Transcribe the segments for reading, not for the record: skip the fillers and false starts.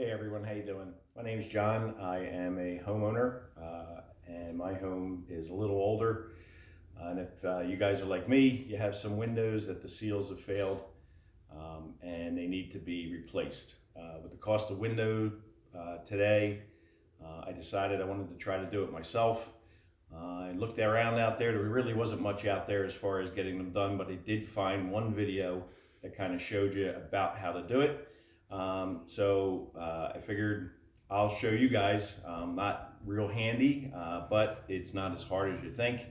Hey everyone, how you doing? My name is John. I am a homeowner, and my home is a little older. And if you guys are like me, you have some windows that the seals have failed, and they need to be replaced. With the cost of window today, I decided I wanted to try to do it myself. I looked around out there. There really wasn't much out there as far as getting them done, but I did find one video that kind of showed you about how to do it. I figured I'll show you guys. Not real handy, but it's not as hard as you think.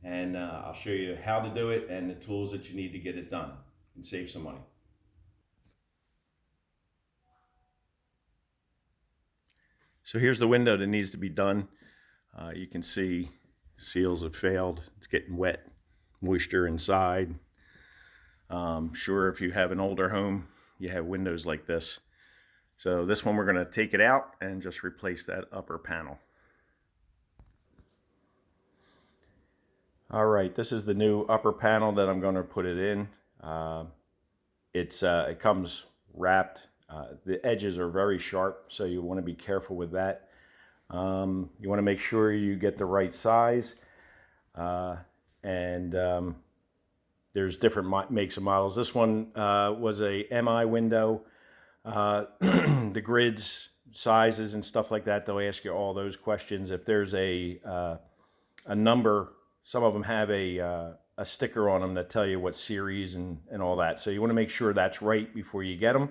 And I'll show you how to do it and the tools that you need to get it done and save some money. So here's the window that needs to be done. You can see seals have failed. It's getting wet, moisture inside. Sure, if you have an older home, you have windows like this. So this one, we're going to take it out and just replace that upper panel. All right, this is the new upper panel that I'm going to put it in. It comes wrapped. The edges are very sharp, so you want to be careful with that. You want to make sure you get the right size. There's different makes and models. This one was a MI window. The grids, sizes, and stuff like that, they'll ask you all those questions. If there's a number, some of them have a sticker on them that tell you what series and all that. So you want to make sure that's right before you get them.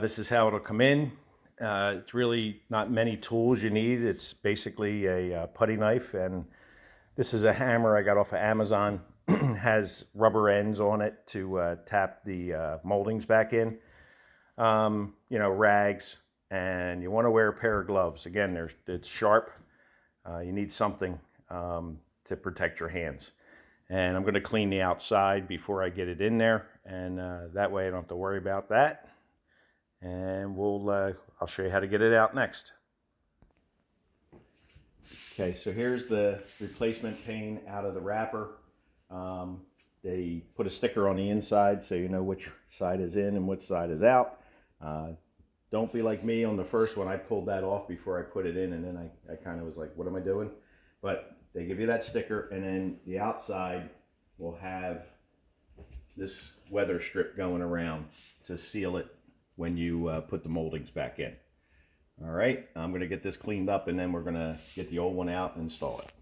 This is how it'll come in. It's really not many tools you need. It's basically a putty knife, and this is a hammer I got off of Amazon. Has rubber ends on it to tap the moldings back in. Rags, and you want to wear a pair of gloves. Again, it's sharp. You need something to protect your hands. And I'm going to clean the outside before I get it in there, and that way I don't have to worry about that. And I'll show you how to get it out next. Okay, so here's the replacement pane out of the wrapper. They put a sticker on the inside so you know which side is in and which side is out. Don't be like me on the first one. I pulled that off before I put it in, and then I kind of was like, what am I doing? But they give you that sticker, and then the outside will have this weather strip going around to seal it when you put the moldings back in. All right, I'm going to get this cleaned up, and then we're going to get the old one out and install it.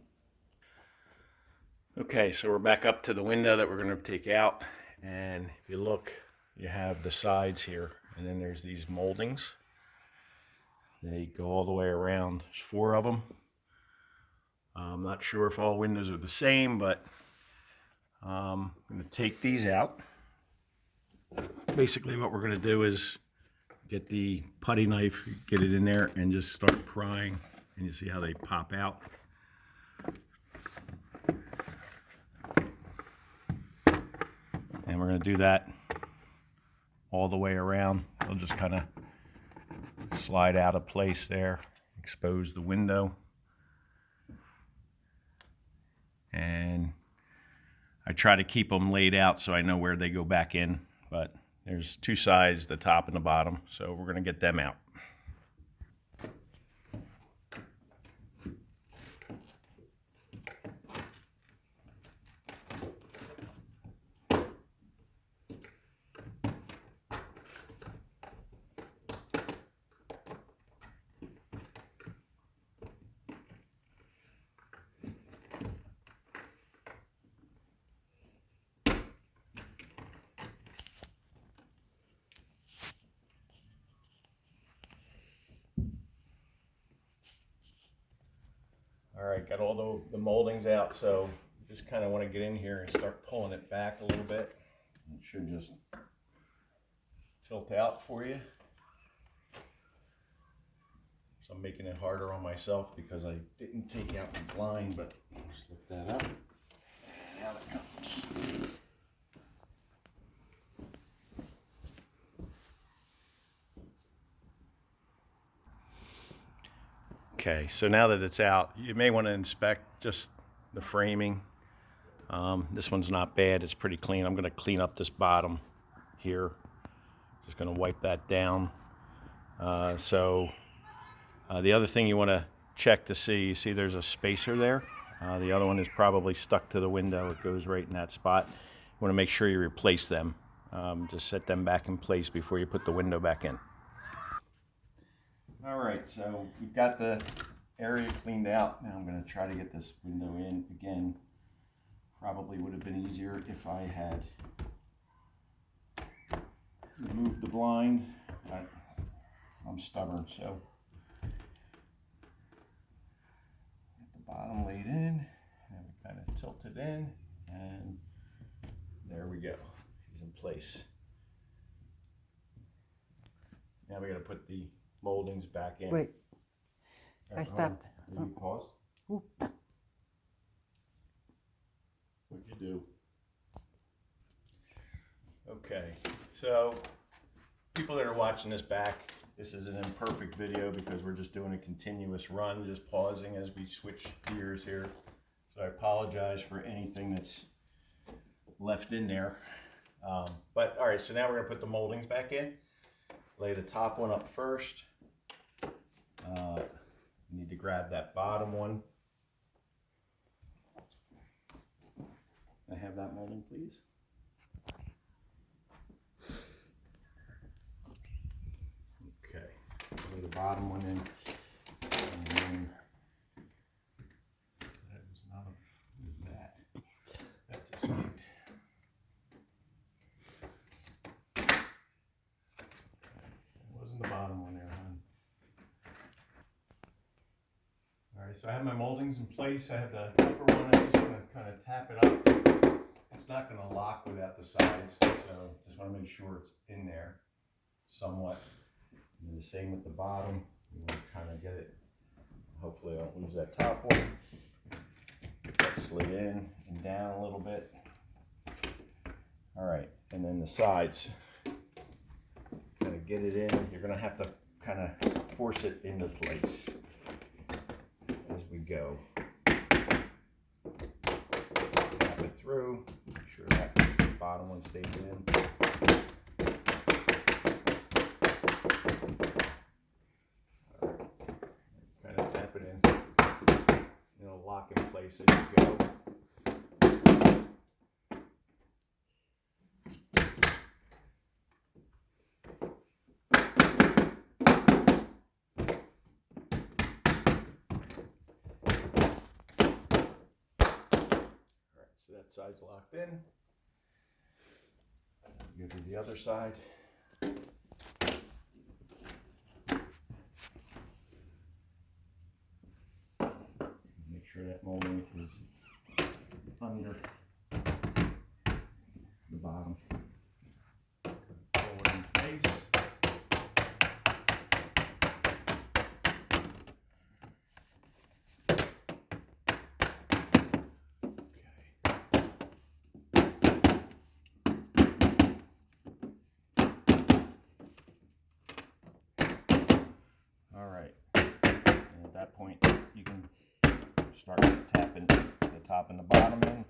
Okay, so we're back up to the window that we're going to take out, and if you look, you have the sides here, and then there's these moldings. They go all the way around. There's 4 of them. I'm not sure if all windows are the same, but I'm going to take these out. Basically what we're going to do is get the putty knife, get it in there, and just start prying, and you see how they pop out. And we're going to do that all the way around. They'll just kind of slide out of place there, expose the window. And I try to keep them laid out so I know where they go back in, but there's 2 sides, the top and the bottom, so we're going to get them out. All right, got all the moldings out, so just kind of want to get in here and start pulling it back a little bit. It should just tilt out for you. So I'm making it harder on myself because I didn't take out the blind, but just lift that up. And out it comes. Okay, so now that it's out, you may want to inspect just the framing. This one's not bad, it's pretty clean. I'm going to clean up this bottom here. Just going to wipe that down. So the other thing you want to check to see, you see there's a spacer there. The other one is probably stuck to the window. It goes right in that spot. You want to make sure you replace them. Just set them back in place before you put the window back in. All right, so we've got the area cleaned out. Now I'm going to try to get this window in again. Probably would have been easier if I had removed the blind, but I'm stubborn, so get the bottom laid in, and we kind of tilt it in, and there we go. He's in place. Now we got to put the moldings back in. Wait, Right, I stopped. You pause. Ooh. What'd you do? Okay, so people that are watching this back, this is an imperfect video because we're just doing a continuous run, just pausing as we switch gears here. So I apologize for anything that's left in there. But all right, so now we're gonna put the moldings back in. Lay the top one up first. You need to grab that bottom one. Can I have that molding, please? Okay, lay the bottom one in. And then that is not a, what is that? That's a side. It wasn't the bottom one there, hon. All right, so I have my moldings in place. I have the upper one. I'm just gonna kind of tap it up. It's not gonna lock without the sides, so just wanna make sure it's in there somewhat. And then the same with the bottom. You wanna kind of get it, hopefully I don't lose that top one. Get that slid in and down a little bit. All right, and then the sides. Kind of get it in. You're gonna have to kind of force it into place as we go. Tap it through, make sure that bottom one stays in. All right. Kind of tap it in. It'll lock in place as you go. So that side's locked in. Go to the other side. Make sure that molding is under the bottom. Pull it in place. All right, and at that point you can start tapping the top and the bottom in.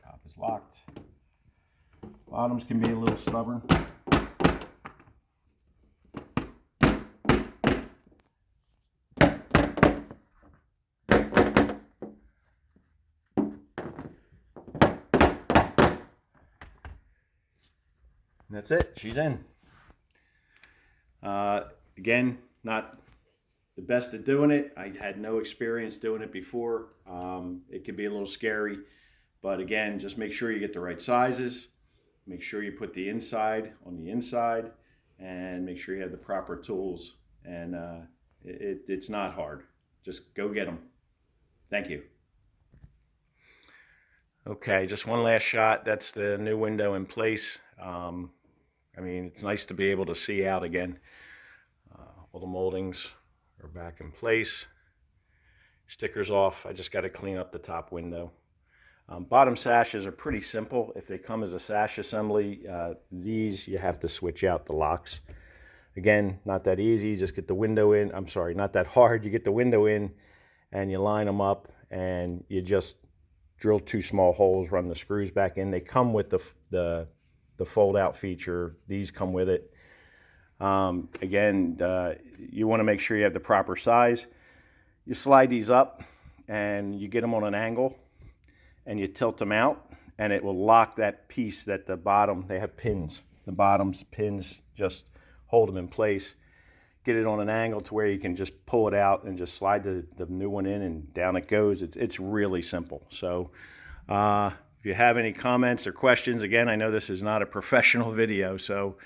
Top is locked. Bottoms can be a little stubborn. And that's it, she's in. Again, not the best at doing it. I had no experience doing it before. It could be a little scary, but again, just make sure you get the right sizes. Make sure you put the inside on the inside, and make sure you have the proper tools. And it's not hard. Just go get them. Thank you. Okay, just one last shot. That's the new window in place. I mean, it's nice to be able to see out again. All the moldings are back in place. Stickers off. I just got to clean up the top window. Bottom sashes are pretty simple. If they come as a sash assembly, these you have to switch out the locks. Again, not that easy. Just get the window in. I'm sorry, not that hard. You get the window in and you line them up and you just drill 2 small holes, run the screws back in. They come with the fold out feature. These come with it. Again, you want to make sure you have the proper size. You slide these up and you get them on an angle and you tilt them out, and it will lock that piece at the bottom. They have pins. The bottom's pins just hold them in place. Get it on an angle to where you can just pull it out and just slide the new one in and down it goes. It's really simple. So if you have any comments or questions, again, I know this is not a professional video, so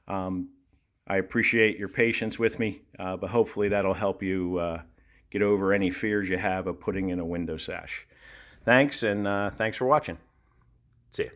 I appreciate your patience with me, but hopefully that'll help you get over any fears you have of putting in a window sash. Thanks, and thanks for watching. See ya.